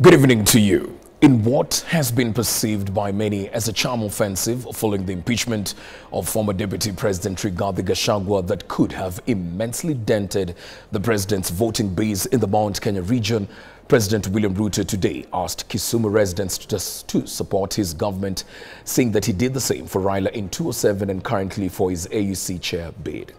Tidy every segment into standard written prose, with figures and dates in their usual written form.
Good evening to you. In what has been perceived by many as a charm offensive following the impeachment of former Deputy President Rigathi Gachagua that could have immensely dented the president's voting base in the Mount Kenya region, President William Ruto today asked Kisumu residents to support his government, saying that he did the same for Raila in 2007 and currently for his AUC chair bid.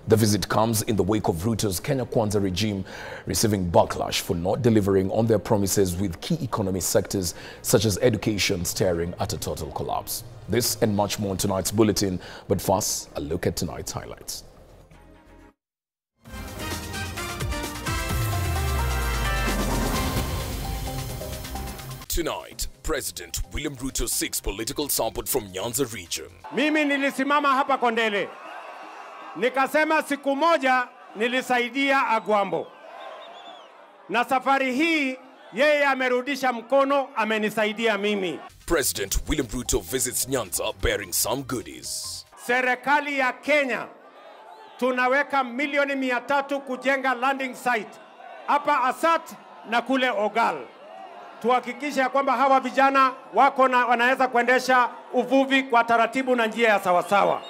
The visit comes in the wake of Ruto's K24 regime receiving backlash for not delivering on their promises, with key economy sectors such as education staring at a total collapse. This and much more in tonight's bulletin, but first, a look at tonight's highlights. Tonight, President William Ruto seeks political support from Nyanza region. Mimi nilisimama hapa Kondele. Nikasema siku moja nilisaidia Agwambo. Na safari hii yeye amerudisha mkono, amenisaidia mimi. President William Ruto visits Nyanza bearing some goodies. Serikali ya Kenya tunaweka milioni 300 kujenga landing site hapa Asat na kule Ogal. Tuhakikishe kwamba hawa vijana wako na wanaweza kuendesha uvuvi kwa taratibu na njia ya sawasawa.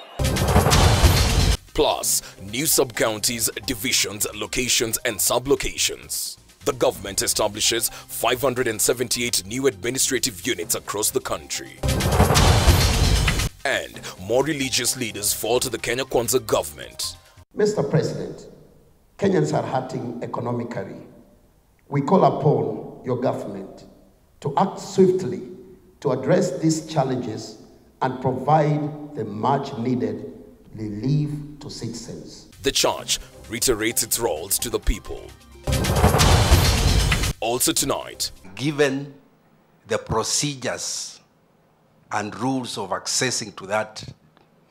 Plus, new sub-counties, divisions, locations and sub-locations. The government establishes 578 new administrative units across the country. And more religious leaders fall to the K24 government. Mr. President, Kenyans are hurting economically. We call upon your government to act swiftly to address these challenges and provide the much needed relief to citizens. The church reiterates its roles to the people. Also tonight, given the procedures and rules of accessing to that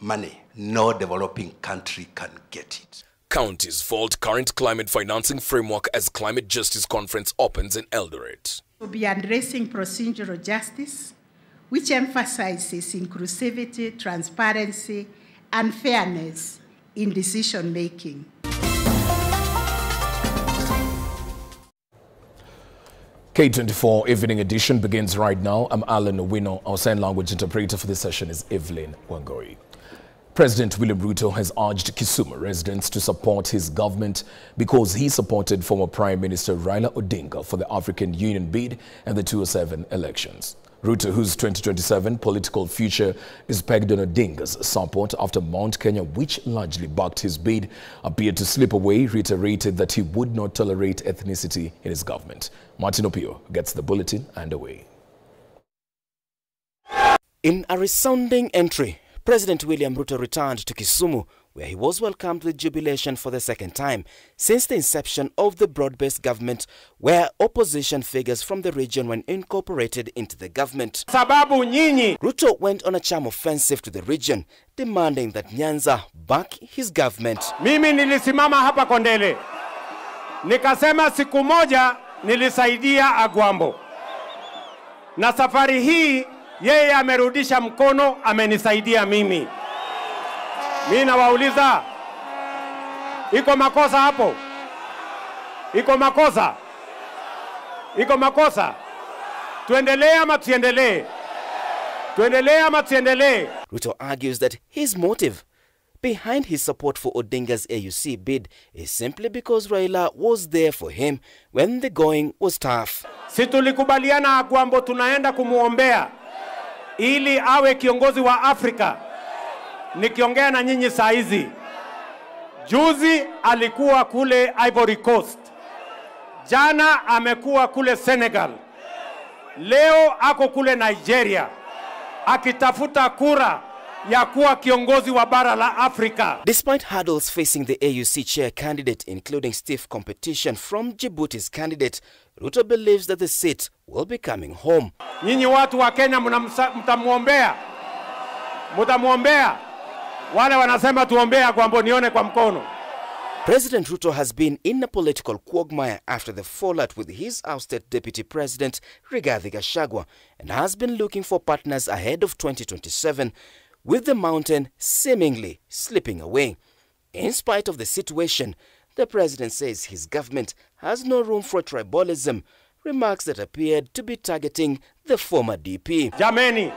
money, no developing country can get it. Counties fault current climate financing framework as Climate Justice Conference opens in Eldoret. We'll be addressing procedural justice, which emphasizes inclusivity, transparency, and fairness in decision making. K24 Evening Edition begins right now. I'm Alan Owino. Our sign language interpreter for this session is Evelyn Wangoi. President William Ruto has urged Kisumu residents to support his government because he supported former Prime Minister Raila Odinga for the African Union bid and the 2007 elections. Ruto, whose 2027 political future is pegged on Odinga's support after Mount Kenya, which largely backed his bid, appeared to slip away, reiterated that he would not tolerate ethnicity in his government. Martin Opio gets the bulletin underway. In a resounding entry, President William Ruto returned to Kisumu, where he was welcomed with jubilation for the second time since the inception of the broad-based government, where opposition figures from the region were incorporated into the government. Sababu nyinyi. Ruto went on a charm offensive to the region, demanding that Nyanza back his government. Mimi nilisimama hapa Kondele. Nikasema siku moja nilisaidia Agwambo. Na safari hii yeye amerudisha mkono, amenisaidia mimi. Mimi nawauliza, iko makosa hapo? Iko makosa? Iko makosa? Tuendelee ama tuendelee? Tuendelee ama tuendelee? Ruto argues that his motive behind his support for Odinga's AUC bid is simply because Raila was there for him when the going was tough. Si tulikubaliana Agwambo tunaenda kumuombea ili awe kiongozi wa Afrika. Nikiongea na nyinyi saa hizi, juzi alikuwa kule Ivory Coast, jana amekuwa kule Senegal, leo ako kule Nigeria akitafuta kura ya kuwa kiongozi wa bara la Afrika. Despite hurdles facing the AUC chair candidate, including stiff competition from Djibouti's candidate, Ruto believes that the seat will be coming home. Nyinyi watu wa Kenya mtamuombea. Mtamuombea. Wale wanasema tuombea Agwambo nione kwa mkono. President Ruto has been in a political quagmire after the fallout with his ousted Deputy President Rigathi Gachagua and has been looking for partners ahead of 2027, with the mountain seemingly slipping away. In spite of the situation, the president says his government has no room for tribalism, remarks that appeared to be targeting the former DP. Jameni,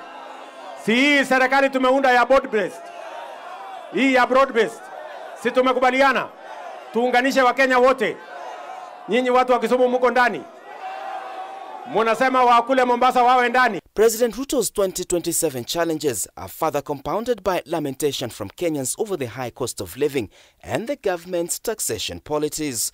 si hii serikali tumeunda ya broad-based. Hii ya broad-based. Si tumekubaliana tuunganishe Wakenya wote. Nyinyi watu wa Kisumu mko ndani. Munasema wa kule Mombasa wawe ndani. President Ruto's 2027 challenges are further compounded by lamentation from Kenyans over the high cost of living and the government's taxation policies.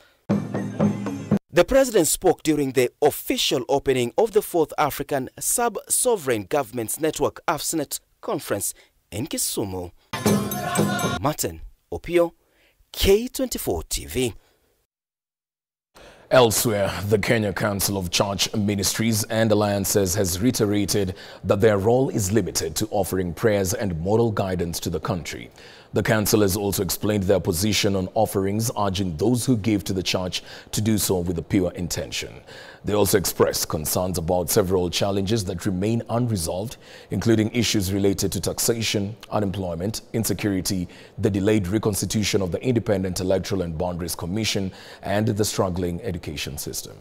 The president spoke during the official opening of the 4th African Sub-Sovereign Governments Network AFSNET conference in Kisumu. Martin Opio, K24 TV. Elsewhere, the Kenya Council of Church Ministries and Alliances has reiterated that their role is limited to offering prayers and moral guidance to the country. The council has also explained their position on offerings, urging those who give to the church to do so with a pure intention. They also expressed concerns about several challenges that remain unresolved, including issues related to taxation, unemployment, insecurity, the delayed reconstitution of the Independent Electoral and Boundaries Commission, and the struggling education system.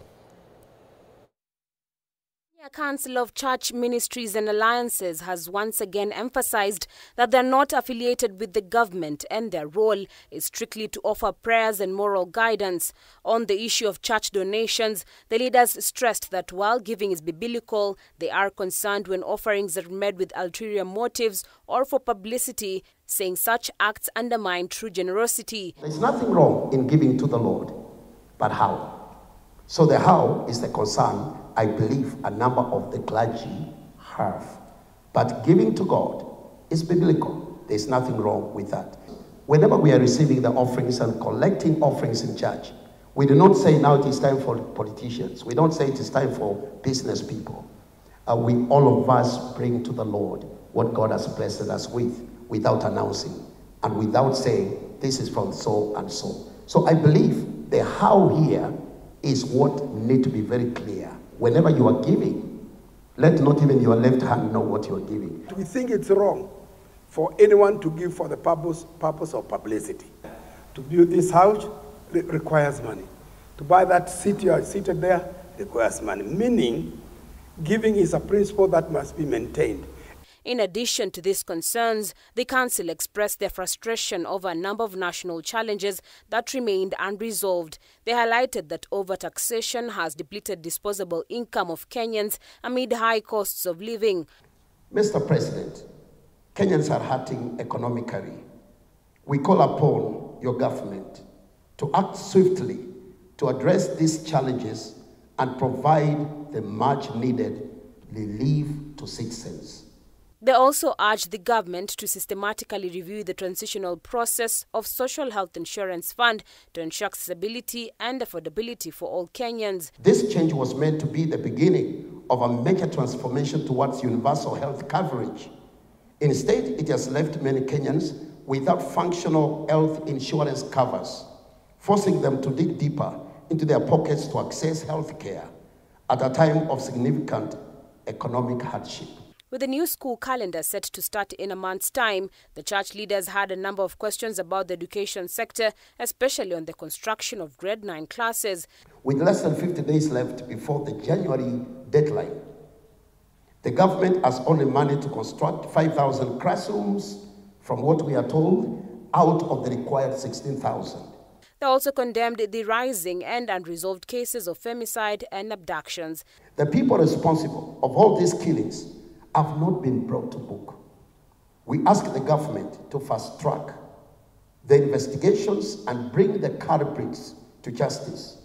The Council of Church Ministries and Alliances has once again emphasized that they are not affiliated with the government and their role is strictly to offer prayers and moral guidance. On the issue of church donations, the leaders stressed that while giving is biblical, they are concerned when offerings are made with ulterior motives or for publicity, saying such acts undermine true generosity. There's nothing wrong in giving to the Lord, but how? So the how is the concern I believe a number of the clergy have. But giving to God is biblical. There's nothing wrong with that. Whenever we are receiving the offerings and collecting offerings in church, we do not say now it is time for politicians. We don't say it is time for business people. We all of us bring to the Lord what God has blessed us with without announcing and without saying this is from so and so. So I believe the how here is what need to be very clear. Whenever you are giving, let not even your left hand know what you are giving. We think it's wrong for anyone to give for the purpose of publicity. To build this house requires money. To buy that seat you are seated there requires money. Meaning, giving is a principle that must be maintained. In addition to these concerns, the council expressed their frustration over a number of national challenges that remained unresolved. They highlighted that overtaxation has depleted disposable income of Kenyans amid high costs of living. Mr. President, Kenyans are hurting economically. We call upon your government to act swiftly to address these challenges and provide the much needed relief to citizens. They also urged the government to systematically review the transitional process of Social Health Insurance Fund to ensure accessibility and affordability for all Kenyans. This change was meant to be the beginning of a major transformation towards universal health coverage. Instead, it has left many Kenyans without functional health insurance covers, forcing them to dig deeper into their pockets to access health care at a time of significant economic hardship. With the new school calendar set to start in a month's time, the church leaders had a number of questions about the education sector, especially on the construction of grade 9 classes. With less than 50 days left before the January deadline, the government has only managed to construct 5,000 classrooms, from what we are told, out of the required 16,000. They also condemned the rising and unresolved cases of femicide and abductions. The people responsible of all these killings have not been brought to book. We ask the government to fast track the investigations and bring the culprits to justice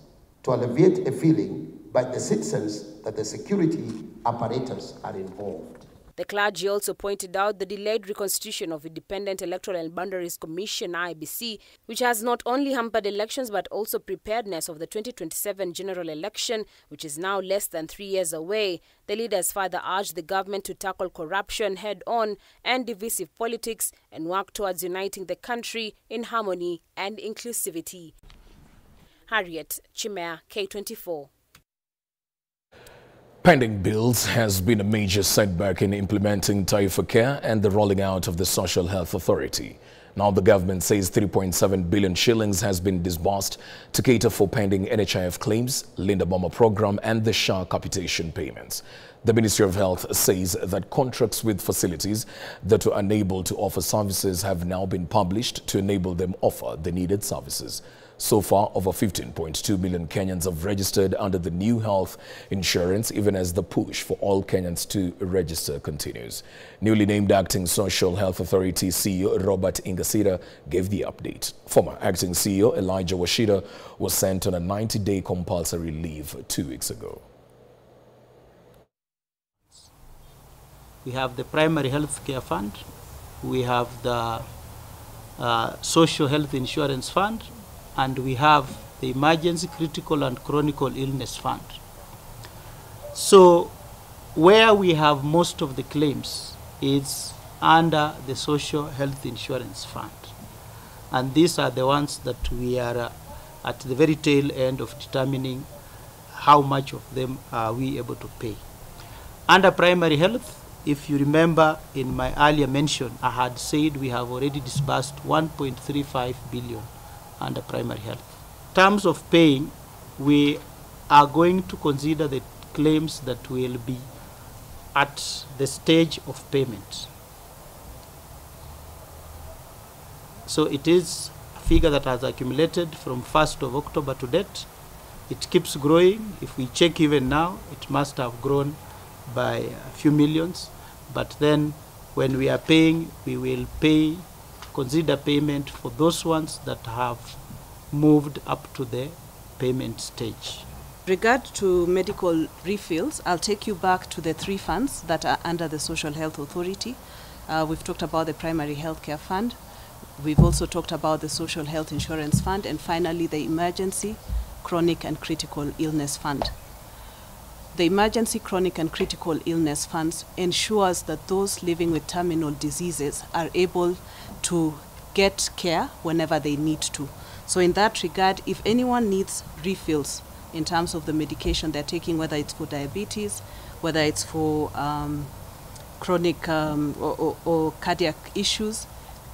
to alleviate a feeling by the citizens that the security apparatus are involved. The clergy also pointed out the delayed reconstitution of Independent Electoral and Boundaries Commission (IEBC), which has not only hampered elections but also preparedness of the 2027 general election, which is now less than 3 years away. The leaders further urged the government to tackle corruption head-on and divisive politics and work towards uniting the country in harmony and inclusivity. Harriet Chimea, K24. Pending bills has been a major setback in implementing Taifa Care and the rolling out of the Social Health Authority. Now, the government says 3.7 billion shillings has been disbursed to cater for pending NHIF claims, Linda Mama program and the SHA capitation payments. The Ministry of Health says that contracts with facilities that were unable to offer services have now been published to enable them offer the needed services. So far, over 15.2 million Kenyans have registered under the new health insurance, even as the push for all Kenyans to register continues. Newly named Acting Social Health Authority CEO Robert Ingasira gave the update. Former Acting CEO Elijah Washida was sent on a 90-day compulsory leave 2 weeks ago. We have the Primary Health Care Fund, we have the Social Health Insurance Fund, and we have the Emergency Critical and Chronic Illness Fund. So where we have most of the claims is under the Social Health Insurance Fund. And these are the ones that we are at the very tail end of determining how much of them are we able to pay. Under primary health, if you remember in my earlier mention, I had said we have already disbursed 1.35 billion under primary health. In terms of paying, we are going to consider the claims that will be at the stage of payment. So it is a figure that has accumulated from 1st of October to date. It keeps growing. If we check even now, it must have grown by a few millions. But then when we are paying, we will consider payment for those ones that have moved up to the payment stage. Regard to medical refills, I'll take you back to the 3 funds that are under the Social Health Authority. We've talked about the Primary Health Care Fund. We've also talked about the Social Health Insurance Fund, and finally the Emergency, Chronic and Critical Illness Fund. The Emergency, Chronic and Critical Illness Funds ensures that those living with terminal diseases are able to get care whenever they need to. So in that regard, if anyone needs refills in terms of the medication they're taking, whether it's for diabetes, whether it's for chronic or cardiac issues,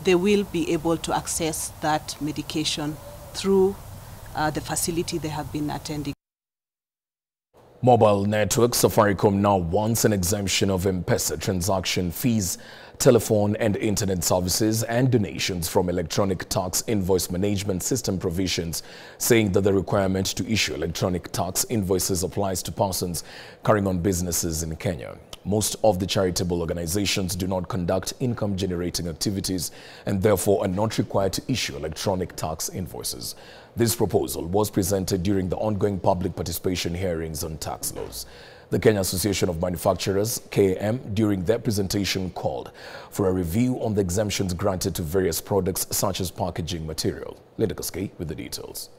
they will be able to access that medication through the facility they have been attending. Mobile network Safaricom now wants an exemption of M-Pesa transaction fees, telephone and internet services and donations from electronic tax invoice management system provisions, saying that the requirement to issue electronic tax invoices applies to persons carrying on businesses in Kenya. Most of the charitable organizations do not conduct income-generating activities and therefore are not required to issue electronic tax invoices. This proposal was presented during the ongoing public participation hearings on tax laws. The Kenya Association of Manufacturers, KAM, during their presentation called for a review on the exemptions granted to various products such as packaging material. Linda Koskei with the details.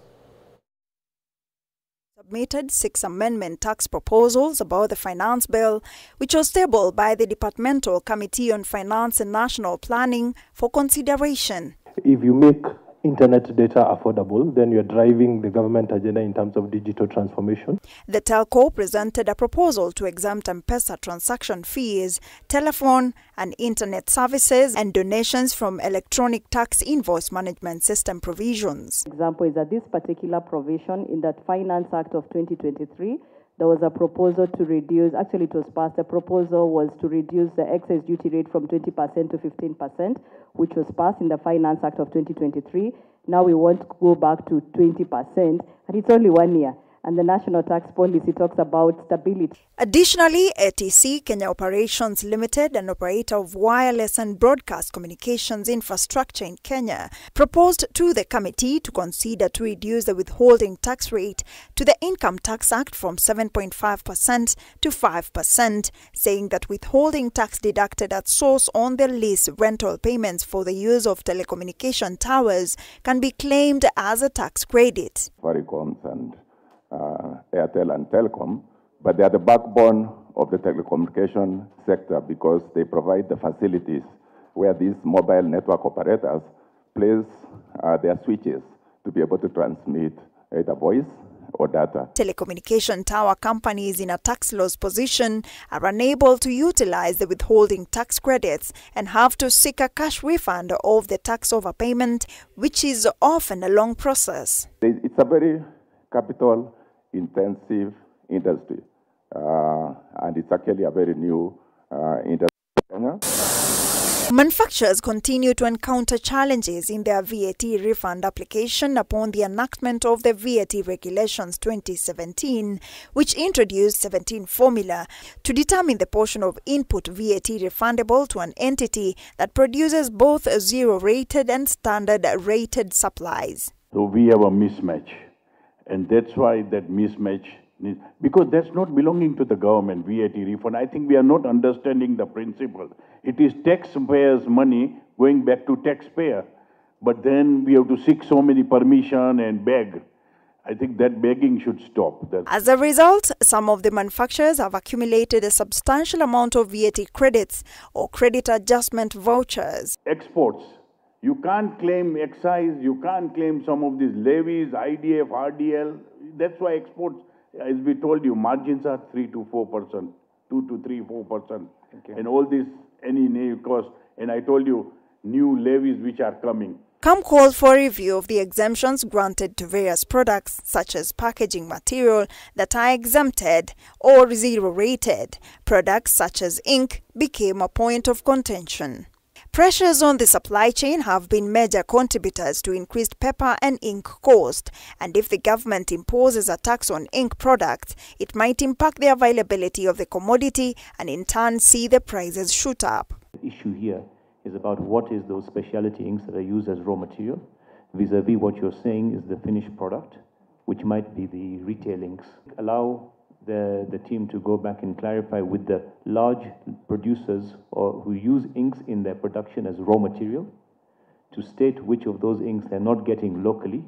Submitted 6 amendment tax proposals about the finance bill, which was tabled by the Departmental Committee on Finance and National Planning for consideration. If you make internet data affordable, then you're driving the government agenda in terms of digital transformation. The telco presented a proposal to exempt M-Pesa transaction fees, telephone and internet services, and donations from electronic tax invoice management system provisions. Example is that this particular provision in that Finance Act of 2023, there was a proposal to reduce, actually it was passed, the proposal was to reduce the excess duty rate from 20% to 15%, which was passed in the Finance Act of 2023. Now we want to go back to 20%, and it's only 1 year. And the National Tax Policy talks about stability. Additionally, ATC, Kenya Operations Limited, an operator of wireless and broadcast communications infrastructure in Kenya, proposed to the committee to consider to reduce the withholding tax rate to the Income Tax Act from 7.5% to 5%, saying that withholding tax deducted at source on the lease rental payments for the use of telecommunication towers can be claimed as a tax credit. And Airtel and Telecom, but they are the backbone of the telecommunication sector because they provide the facilities where these mobile network operators place their switches to be able to transmit either voice or data. Telecommunication tower companies in a tax loss position are unable to utilize the withholding tax credits and have to seek a cash refund of the tax overpayment, which is often a long process. It's a very capital-intensive industry, and it's actually a very new industry. Manufacturers continue to encounter challenges in their VAT refund application upon the enactment of the VAT Regulations 2017, which introduced 17 formula to determine the portion of input VAT refundable to an entity that produces both zero-rated and standard-rated supplies. So we have a mismatch, and that's why that mismatch, because that's not belonging to the government, VAT refund. I think we are not understanding the principle. It is taxpayers' money going back to taxpayer, but then we have to seek so many permission and beg. I think that begging should stop. As a result, some of the manufacturers have accumulated a substantial amount of VAT credits or credit adjustment vouchers. Exports. You can't claim excise, you can't claim some of these levies, IDF, RDL. That's why exports, as we told you, margins are 3 to 4%, 2 to 3, 4%. And all this, any new cost. And I told you, new levies which are coming. Come call for a review of the exemptions granted to various products, such as packaging material that are exempted or zero-rated. Products such as ink became a point of contention. Pressures on the supply chain have been major contributors to increased paper and ink cost, and if the government imposes a tax on ink products, it might impact the availability of the commodity and in turn see the prices shoot up. The issue here is about what is those specialty inks that are used as raw material vis-a-vis what you're saying is the finished product, which might be the retail inks. Allow the team to go back and clarify with the large producers or who use inks in their production as raw material to state which of those inks they're not getting locally,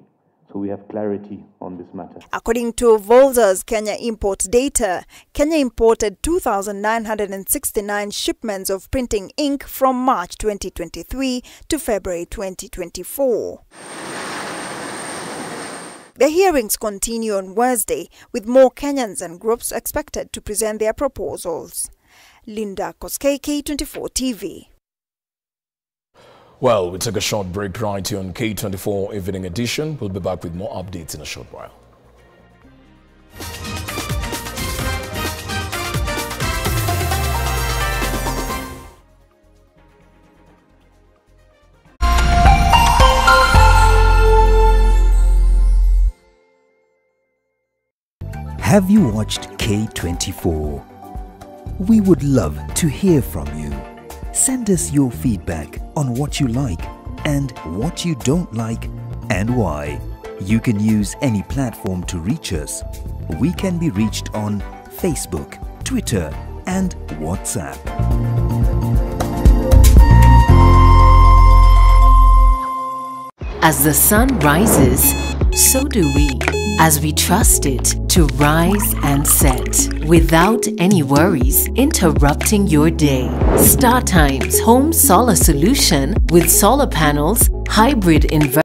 so we have clarity on this matter. According to Volza's Kenya import data, Kenya imported 2,969 shipments of printing ink from March 2023 to February 2024. The hearings continue on Wednesday, with more Kenyans and groups expected to present their proposals. Linda Koskei, K24 TV. Well, we take a short break right here on K24 Evening Edition. We'll be back with more updates in a short while. Have you watched K24? We would love to hear from you. Send us your feedback on what you like and what you don't like and why. You can use any platform to reach us. We can be reached on Facebook, Twitter, and WhatsApp. As the sun rises, so do we, as we trust it to rise and set without any worries interrupting your day. StarTime's home solar solution with solar panels, hybrid inverter